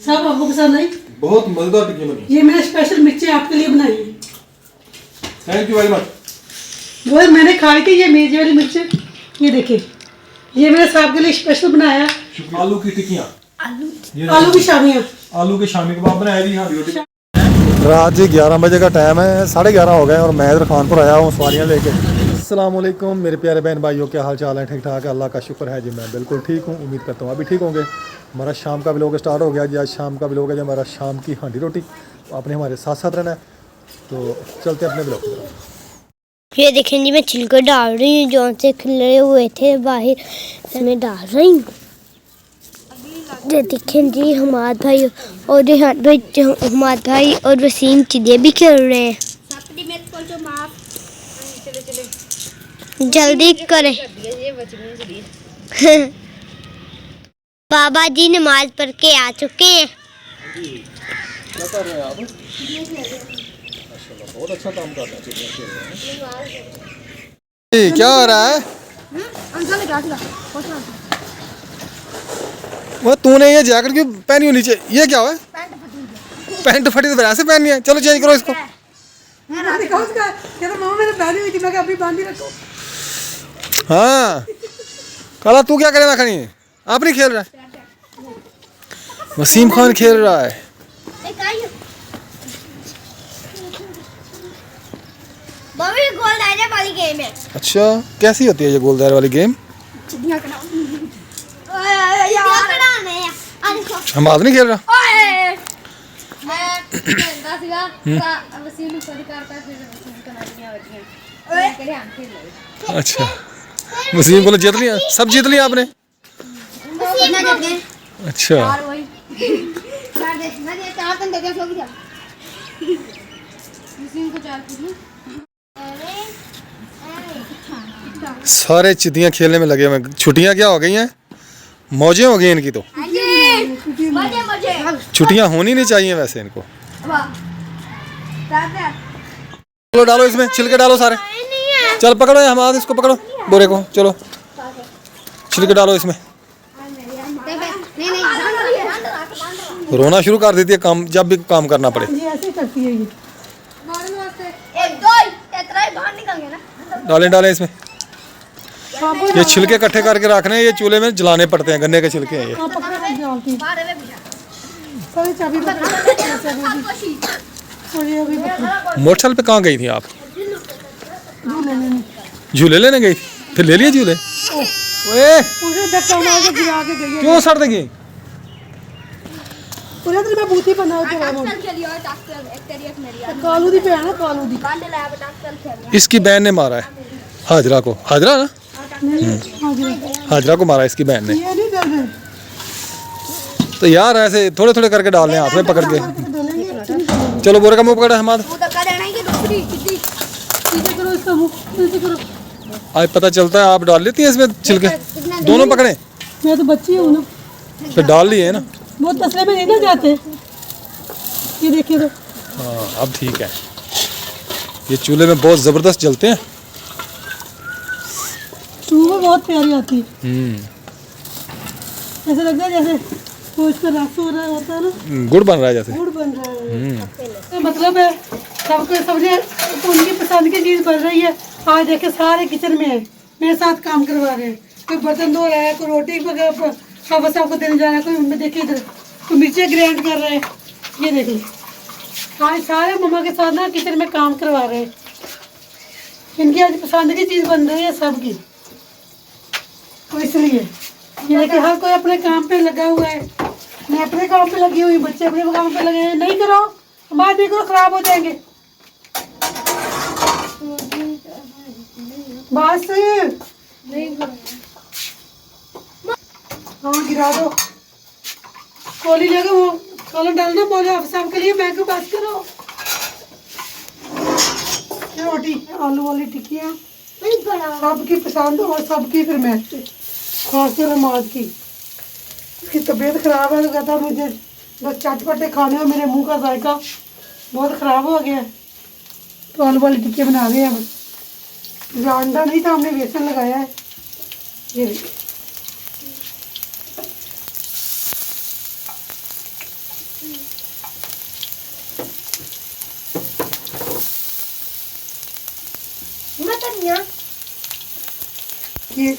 सब आपको पसंद आई? बहुत मजेदार टिक्की बनी। ये मैंने स्पेशल मिर्चें आपके लिए बनाई है। Thank you very much. वो मैंने खाई थी ये मेजी वाली मिर्चें, ये देखिए, ये मैंने साहब के लिए स्पेशल बनाया। आलू की टिक्कियाँ, आलू की शामियाँ, आलू के शामी कबाब बनाए जी। हाँ रोटी। रात जी 11 बजे का टाइम है, 11:30 हो गए और मैं इधर खानपुर आया हूँ सवारियाँ लेके। अस्सलाम वालेकुम मेरे प्यारे बहन भाइयों, क्या हाल चाल है? ठीक ठाक है, अल्लाह का शुक्र है जी। मैं बिल्कुल ठीक हूँ, उम्मीद करता हूँ अभी ठीक होंगे। हमारा शाम का व्लॉग स्टार्ट हो गया जी। आज शाम का व्लॉग है जी हमारा, शाम की हांडी रोटी। तो आपने हमारे साथ साथ रहना है, तो चलते हैं अपने व्लॉग की तरफ। ये देखें जी, मैं छिलके डाल रही हूँ, जो से खिले हुए थे बाहर मैं डाल रही हूँ। ये देखें जी, हमाद भाई और हमाद भाई और वसीम चिड़िया भी खेल रहे हैं। जल्दी करें। बाबा जी नमाज पढ़ के आ चुके हैं। क्या कर रहे हैं आप? बहुत अच्छा काम कर रहे हैं। क्या हो रहा है? वो तूने ये जैकेट क्यों पहनी हो नीचे? ये क्या हुआ? पैंट फटी तो वैसे पहननी है। चलो चेंज करो इसको। हाँ काला, तू क्या करेगा? खड़ी है, आप नहीं खेल रहा है? वसीम खान खेल रहा है। गोल दायरे वाली गेम है। अच्छा, कैसी होती है ये गोल दायरे वाली गेम? हम आज नहीं खेल रहा। अच्छा, वसीम को जीत लिया, सब जीत लिया आपने? अच्छा, सारे चिड़ियाँ खेलने में लगे हुए। छुट्टियाँ क्या हो गई हैं, मौजें हो गई इनकी। तो छुट्टियाँ होनी नहीं चाहिए वैसे इनको। चलो डालो इसमें, छिलके डालो सारे। चल पकड़ो हमाद, इसको पकड़ो बोरे को। चलो छिलके डालो इसमें। रोना शुरू कर देती है काम, जब भी काम करना पड़े। ऐसे करती है ये। डालें डालें इसमें। ये छिलके इकट्ठे करके रखने हैं, ये चूल्हे में जलाने पड़ते हैं। गन्ने के छिलके हैं ये। मोटरसाइकिल पे कहाँ गई थी आप? झूले लेने गई थी? फिर ले लिए झूले? ओए क्यों सड़ देगी? इसकी बहन ने मारा है हाजरा को। हाजरा ना, हाजरा को मारा इसकी बहन ने। तो यार ऐसे थोड़े थोड़े करके डालने हाथ में पकड़ के। चलो बोरे का मुंह पकड़ा हमाद। आज पता चलता है आप डाल लेती हैं इसमें छिलके। दोनों पकड़े? मैं तो बच्ची हूँ ना। फिर डाल लिए है ना। बहुत तसले में नहीं ना जाते। ये देखिए तो। हाँ अब ठीक है। ये चूल्हे में बहुत जबरदस्त जलते हैं। सुबह बहुत प्यारी आती है। ऐसा लगता है जैसे सोच कर रस हो रहा होता है ना, गुड़ बन रहा है जैसे। गुड़ बन रहा है। तो मतलब है सबको सब्जी उनकी पसंद की चीज़ बन रही है। आज देखे सारे किचन में है, मेरे साथ काम करवा रहे हैं। कोई बर्तन धो रहा है, कोई रोटी खावा सबको देने जा रहा है, कोई देखिए इधर कोई मिर्चें ग्राइंड कर रहे हैं। ये देखिए आज सारे मम्मा के साथ ना किचन में काम करवा रहे हैं। इनकी आज पसंद की चीज़ बन रही है सबकी, तो इसलिए ये देखिए हर कोई अपने काम पे लगा हुआ है। मैं अपने काम पे लगी हुई, बच्चे अपने काम पे लगे हैं। नहीं करो बात नहीं करो, खराब हो जाएंगे। बस हाँ गिरा दो। कोली लगे वो कॉलम डालना बोले आप सबके लिए। मैं क्यों बात करो। रोटी आलू वाली टिक्कियाँ सबकी पसंद और सबकी फिर मैं खासकर नमाज की। उसकी तबीयत ख़राब है तो कहता मुझे बस चटपटे खाने और मेरे मुंह का जायका बहुत ख़राब हो गया है। तो आलू वाली टिक्की बना रहे हैं। अब जो अंडा नहीं था हमने बेसन लगाया है। ये रोटियां ये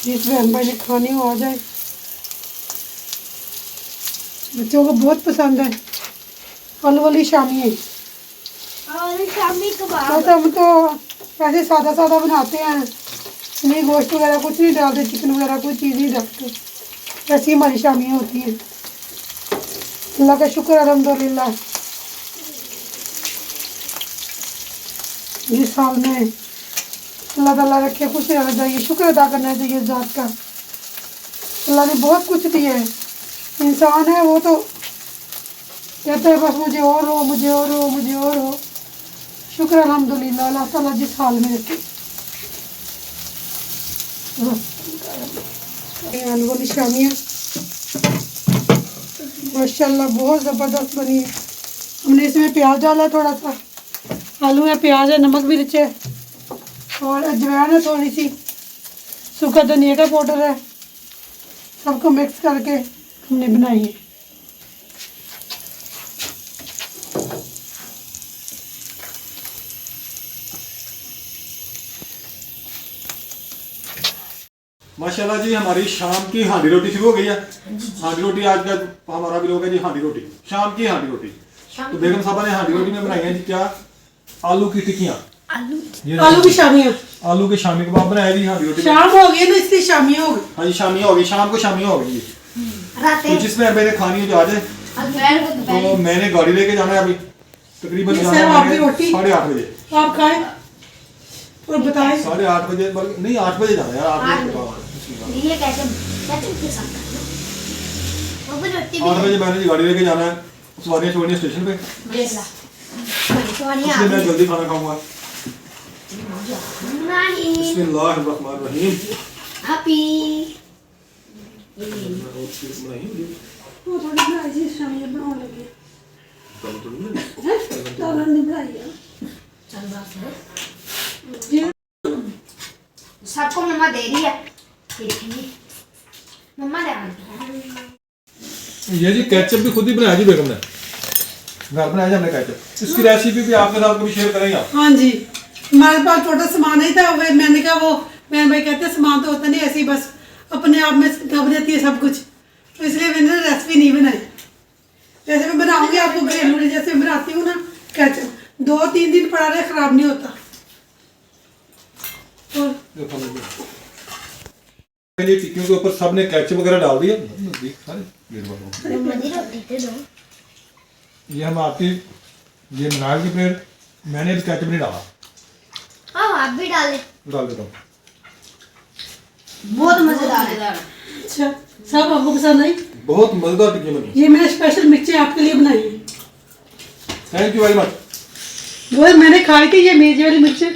जिस बहन भाई ने खानी हो आ जाए। बच्चों को बहुत पसंद है आलू वाली शामी है। और शामी कबाब। बस हम तो ऐसे सादा सादा बनाते हैं, नहीं गोश्त वगैरह कुछ नहीं डालते, चिकन वगैरह कोई चीज़ नहीं डालते, ऐसी हमारी शामियाँ होती हैं। अल्लाह का शुक्र अल्हम्दुलिल्लाह। इस साल में अल्लाह ताला रखे खुश रहना चाहिए, शुक्र अदा करना चाहिए ज़ात का। अल्लाह ने बहुत कुछ दिया है। इंसान है वो तो कहता है बस मुझे और हो, मुझे और हो, मुझे और हो। शुक्र अल्हम्दुलिल्लाह अल्लाह ताला जिस हाल में रखे। आलू वाली शामियाँ माशाल्लाह बहुत ज़बरदस्त बनी है। हमने इसमें प्याज डाला थोड़ा सा, आलू है, प्याज है, नमक मिर्च है और अजवाइन है थोड़ी सी, सूखा धनिया का पाउडर है, सबको मिक्स करके हमने बनाई है। माशाल्लाह जी हमारी शाम की हांडी रोटी शुरू हो गई है। हांडी रोटी आज का हमारा भी लोग है जी, हांडी रोटी शाम की हांडी रोटी। तो बेगम साहबा ने हांडी रोटी में बनाई है जी क्या, आलू की टिक्कियाँ, आलू की शामियाँ, आलू के शामी कबाब बनाए जी हांडी रोटी में। शाम हो गई ना इसलिए शामियाँ हो गई। हाँ जी शामियाँ हो गई, शाम को शामियाँ हो गई। तो जिसमें मैंने खानी है जो आ जाए। तो मैंने गाड़ी लेके जाना है अभी, तकरीबन जाना है 8:30 बजे। आप खाएं और बताएं। 8:30 बजे, बल्कि नहीं 8 बजे जाना है यार, 8 बजे के बाद। ये कैसे के साथ वो भी रोटी 8 बजे मैंने जी गाड़ी लेके जाना है, सवारियाँ छोड़नी है स्टेशन पे, देख ला इसलिए मैं जल्दी खाना खाऊंगा। नानी बिस्मिल्लाहिर्रहमानिर्रहीम। हैप्पी वो थोड़ी बनाई जी शामियाँ बनाने लगे हैं, तालन नहीं बनाई है। चल बस सबको मम्मा दे रही है, देखिए मम्मा दे रही है। ये जी केचप भी खुद ही बनाया जी बेगम ने, घर बनाया जी हमने केचप। इसकी रेसिपी भी आपके साथ कभी शेयर करेंगे आप। हाँ जी, हमारे पास छोटा सामान नहीं था, मैंने कहा वो मैंने भाई कहते सामान तो होता नहीं, ऐसे ही बस अपने आप में दब जाती है सब कुछ, तो इसलिए मैंने रेसिपी नहीं बनाई। जैसे मैं बनाऊंगी आपको घरेलू जैसे मैं बनाती हूँ ना केचप, 2-3 दिन पड़ा रहे खराब नहीं होता। और ये टिक्कियों के ऊपर सबने केचप वगैरह डाल दिया। ये हम आपकी ये नारियल की प्लेट, मैंने भी केचप नहीं डाला। हाँ आप भी डाल देता हूँ। बहुत मजेदार है। अच्छा सब आपको पसंद आई? बहुत मजेदार टिक्की बनी। ये मैंने स्पेशल मिर्चें आपके लिए बनाई है। Thank you very much. वो मैंने खाई थी ये मेज वाली मिर्चें,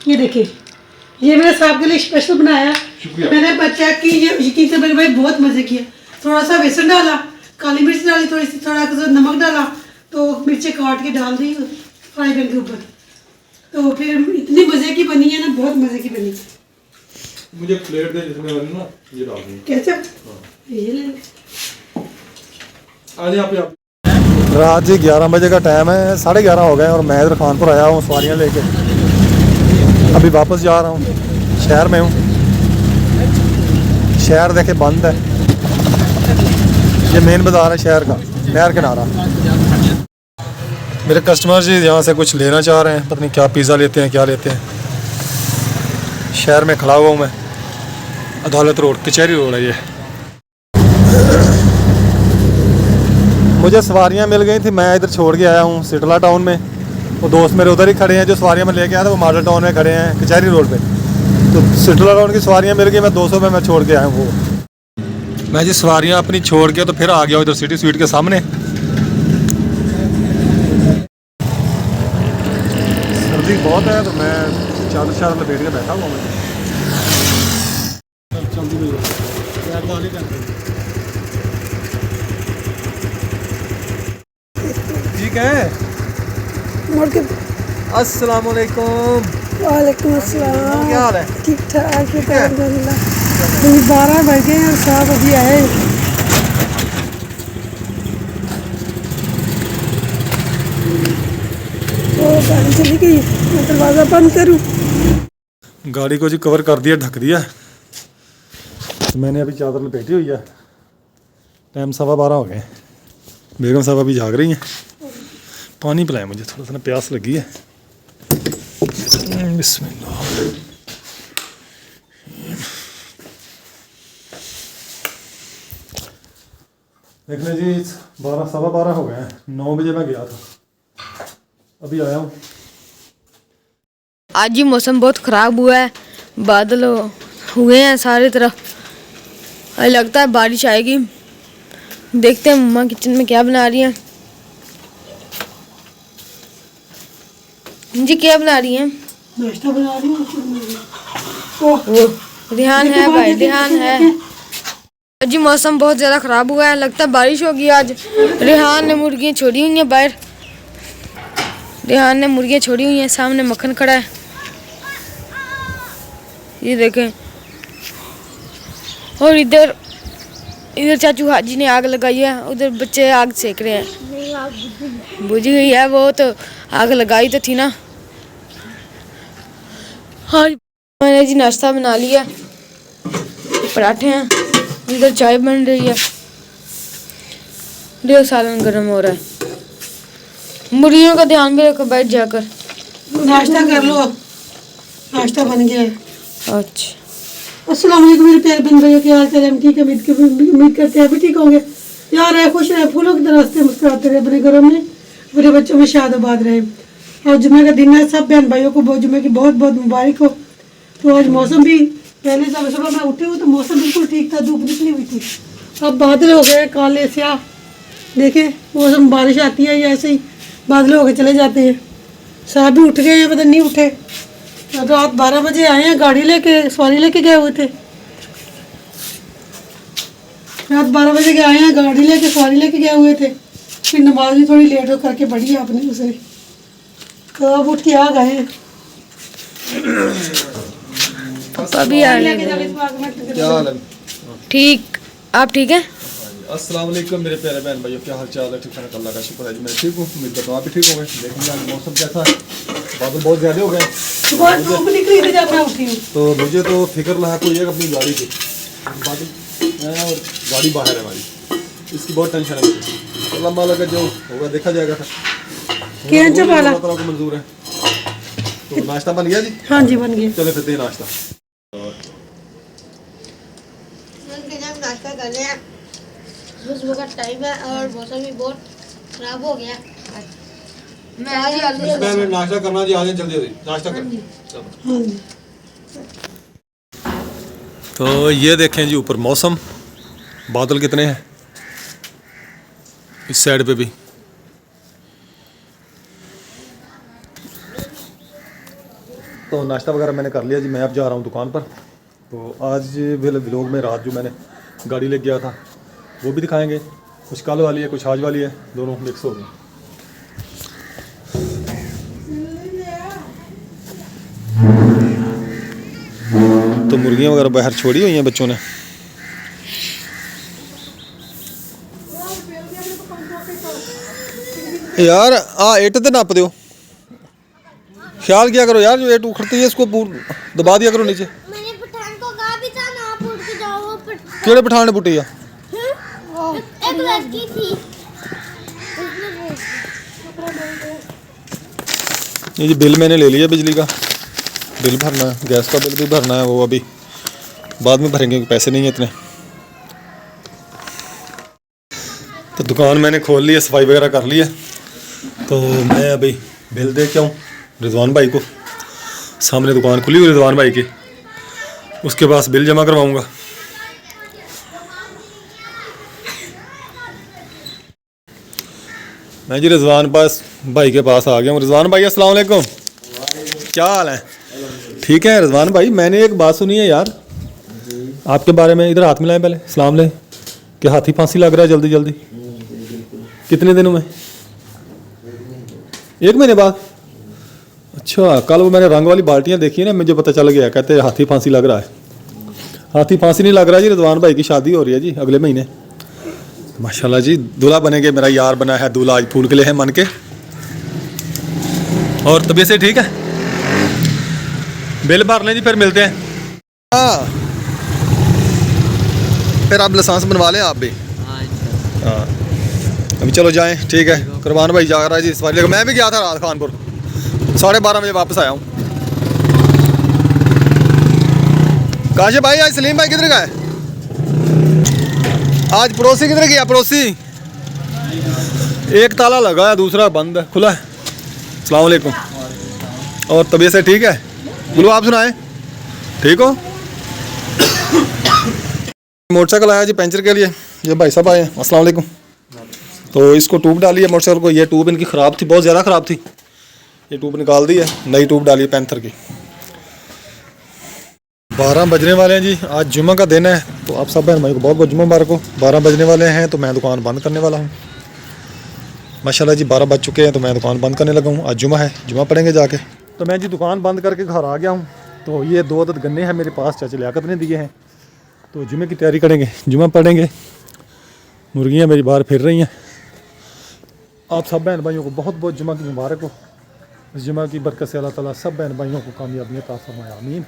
ये देखिए ये मैंने साहब के लिए स्पेशल बनाया। शुक्रिया। मैंने बच्चा की ये यकीन से मेरे भाई बहुत मजे किया। थोड़ा सा बेसन डाला, काली मिर्च डाली, थोड़ी सी थोड़ा सा नमक डाला, तो मिर्चें काट के डाल दी फ्राई पैन के ऊपर, तो फिर इतनी मजे की बनी है ना, बहुत मजे की बनी। मुझे प्लेट दे जिसमें बनी ना, ये डाल दी। केचप ये ले आ जाए आप। रात जी 11 बजे का टाइम है, 11:30 हो गए और मैं इधर खानपुर आया हूँ सवारियाँ लेके। अभी वापस जा रहा हूँ, शहर में हूँ। शहर देखे बंद है, ये मेन बाज़ार है शहर का, नहर किनारा। मेरे कस्टमर जी यहाँ से कुछ लेना चाह रहे हैं, पता नहीं क्या पिज़्ज़ा लेते हैं क्या लेते हैं। शहर में खड़ा हुआ हूँ मैं, अदालत रोड, कचहरी रोड है ये। मुझे सवारियाँ मिल गई थी, मैं इधर छोड़ के आया हूँ सिटला टाउन में। वो दोस्त मेरे उधर ही खड़े हैं, जो सवारियाँ मैं लेके आया था वो मॉडल टाउन में खड़े हैं कचहरी रोड पे। तो सिटला टाउन की सवारियाँ मिल गई, मैं 200 में मैं छोड़ के आया हूँ वो। मैं जी सवारियाँ अपनी छोड़ के तो फिर आ गया इधर सिटी स्वीट के सामने। सर्दी बहुत है तो मैं चादर लपेट के बैठा हुआ हूँ। ठीक है। अस्सलाम वालेकुम। वालेकुम अस्सलाम। क्या हाल है? ठीक ठाक है अल्हम्दुलिल्लाह। 12 बजे हैं और साहब अभी आए। तो गाड़ी चली गई, मैं दरवाज़ा बंद करूँ। गाड़ी को जी कवर कर दिया, ढक दिया। तो मैंने अभी चादर लपेटी हुई है। टाइम 12:15 हो गए। बेगम साहब अभी जाग रही हैं। पानी पिलाएं, मुझे थोड़ा सा ना प्यास लगी है। बिस्मिल्लाह। देखने जी 12:15 हो गए हैं। 9 बजे मैं गया था, अभी आया हूँ। आज ही मौसम बहुत ख़राब हुआ है, बादल हुए हैं सारी तरफ। आज लगता है बारिश आएगी। देखते हैं मम्मा किचन में क्या बना रही हैं। जी क्या बना रही हैं? नाश्ता बना रही हूँ। वो ध्यान है भाई, ध्यान है। जी मौसम बहुत ज़्यादा ख़राब हुआ है, लगता है बारिश होगी आज। रेहान ने मुर्गियाँ छोड़ी हुई हैं बाहर। रेहान ने मुर्गियाँ छोड़ी हुई हैं, सामने मक्खन खड़ा है। ये देखें। और इधर चाचू हाजी ने आग लगाई है, उधर बच्चे आग सेक रहे हैं। बुझ गई है वो, तो आग लगाई तो थी ना। हाँ मैंने जी नाश्ता बना लिया, पराठे हैं, इधर चाय बन रही है, डेढ़ सालन गर्म हो रहा है। मुर्गियों का ध्यान भी रखो बैठ जाकर। नाश्ता कर लो, नाश्ता बन गया है। अच्छा अस्सलाम वालेकुम मेरे प्यारे बहन भाइयों, क्या हाल चाल है? हम ठीक है, उम्मीद करते हैं अभी ठीक होंगे। यार रहे खुश रहे, फूलों की तरह से मुस्कुराते रहे, अपने घरों में अपने बच्चों में शादाबाद रहे। और जुमे का दिन है, सब बहन भाइयों को बहुत जुमे की बहुत बहुत मुबारक हो। तो आज मौसम भी पहले सुबह मैं उठी हूँ तो मौसम बिल्कुल ठीक था, धूप निकली हुई थी। अब बादल हो गए काले स्याह। देखें मौसम, बारिश आती है या ऐसे ही बादल हो के चले जाते हैं। साहब भी उठ गए हैं, पता नहीं उठे। रात 12 बजे आए हैं, गाड़ी लेके सवारी लेके गए हुए थे। रात 12 बजे के आए हैं, गाड़ी लेके सवारी लेके गए हुए थे। फिर नमाज भी थोड़ी लेट हो करके पढ़ी है आपने उसने, तो अब उठ के आ गए हैं। अभी आ रहे क्या हाल है? ठीक, आप ठीक हैं? अस्सलाम वालेकुम मेरे प्यारे बहन भाइयों, क्या हाल चाल है? ठीक ठाक, अल्लाह का शुक्र है जी, मैं ठीक हूँ। उम्मीद करता हूँ आप भी ठीक होंगे। देखेंगे आज मौसम कैसा है। बादल बहुत ज़्यादा हो गए, सुबह धूप निकली थी जब मैं उठी हूँ। तो मुझे तो फिक्र लगा कोई है अपनी गाड़ी की। बादल है और गाड़ी बाहर है हमारी, इसकी बहुत टेंशन है मुझे। अल्लाह माला का जो होगा देखा जाएगा। अल्लाह ताला को मंजूर है। तो नाश्ता बन गया जी? हाँ जी बन गया। चले फिर दे नाश्ता। नाश्ता कर लिया, सुबह का टाइम है और मौसम भी बहुत खराब हो गया। मैं नाश्ता करना जी, आ जाए जल्दी जल्दी नाश्ता करें। हाँ जी। तो ये देखें जी ऊपर मौसम, बादल कितने हैं इस साइड पे भी। तो नाश्ता वगैरह मैंने कर लिया जी, मैं अब जा रहा हूँ दुकान पर। तो आज व्लॉग में रात जो मैंने गाड़ी ले गया था वो भी दिखाएंगे। कुछ कल वाली है, कुछ आज वाली है, दोनों मिक्स हो गए। तो मुर्गियाँ वगैरह बाहर छोड़ी हुई हैं बच्चों ने। यार एट तो नाप दो, ख्याल किया करो यार, जो एट उखड़ती है इसको दबा दिया करो नीचे। मैंने पठान को कहा भी था ना, आप उठ के जाओ। वो केड़े पठान ने पुटी है? एक लड़की थी। ये जी बिल मैंने ले लिया बिजली का, बिल भरना है, गैस का बिल भी भरना है, वो अभी बाद में भरेंगे क्योंकि पैसे नहीं हैं इतने। तो दुकान मैंने खोल ली है, सफाई वगैरह कर ली है। तो मैं अभी बिल दे के आऊँ रिजवान भाई को, सामने दुकान खुली हुई रिजवान भाई की, उसके पास बिल जमा करवाऊँगा। मैं जी रिजवान भाई के पास आ गया हूँ। रिजवान भाई अस्सलाम वालेकुम, क्या हाल है? ठीक है रिजवान भाई, मैंने एक बात सुनी है यार आपके बारे में। इधर हाथ मिलाएं पहले, सलाम ले। कि हाथी फांसी लग रहा है जल्दी जल्दी? कितने दिनों में? 1 महीने बाद? अच्छा, कल वो मैंने रंग वाली बाल्टियाँ देखी है ना, मुझे पता चल गया, कहते हाथी फांसी लग रहा है। हाथी फांसी नहीं लग रहा जी, रिजवान भाई की शादी हो रही है जी अगले महीने। माशाल्लाह जी, दूल्हा बनेंगे, मेरा यार बना है दूल्हा, आज फोन के लिए है मन के। और तबीयत से ठीक है? बिल भर लें जी, फिर मिलते हैं। हाँ, फिर आप लाइसेंस बनवा लें आप भी। हाँ, अभी चलो जाएं, ठीक है। कुरबान भाई जा रहा है जी सवारी लेकर। मैं भी गया था रात खानपुर, 12:30 बजे वापस आया हूँ। काशिफ भाई, आज सलीम भाई किधर गए? आज पड़ोसी किधर गया? पड़ोसी एक ताला लगा है, दूसरा बंद है, खुला है। अस्सलाम वालेकुम। और तबीयत से ठीक है? बोलो, आप सुनाएं, ठीक हो? मोटरसाइकिल आया जी पंचर के लिए, ये भाई साहब आए हैं। अस्सलाम वालेकुम। तो इसको ट्यूब डाली है मोटरसाइकिल को। ये ट्यूब इनकी ख़राब थी, बहुत ज़्यादा ख़राब थी। ये ट्यूब निकाल दी है, नई ट्यूब डाली है पैंथर की। 12 बजने वाले हैं जी, आज जुम्मा का दिन है। तो आप सब बहन भाई को बहुत बहुत जुम्मा मुबारक हो। 12 बजने वाले हैं तो मैं दुकान बंद करने वाला हूँ। माशाल्लाह जी 12 बज चुके हैं तो मैं दुकान बंद करने लगा हूँ। आज जुम्मा है, जुम्मा पढ़ेंगे जाके। तो मैं जी दुकान बंद करके घर आ गया हूँ। तो ये 2 अदद गन्ने हैं मेरे पास, चाचा लियाकत ने दिए हैं। तो जुम्मे की तैयारी करेंगे, जुम्मा पढ़ेंगे। मुर्गियाँ मेरी बाहर फिर रही हैं। आप सब बहन भाइयों को बहुत बहुत जुम्मा की मुबारक हो। इस जुम्मा की बरकत से अल्लाह ताला सब बहन भाइयों को कामयाबी अता फरमाए, आमीन।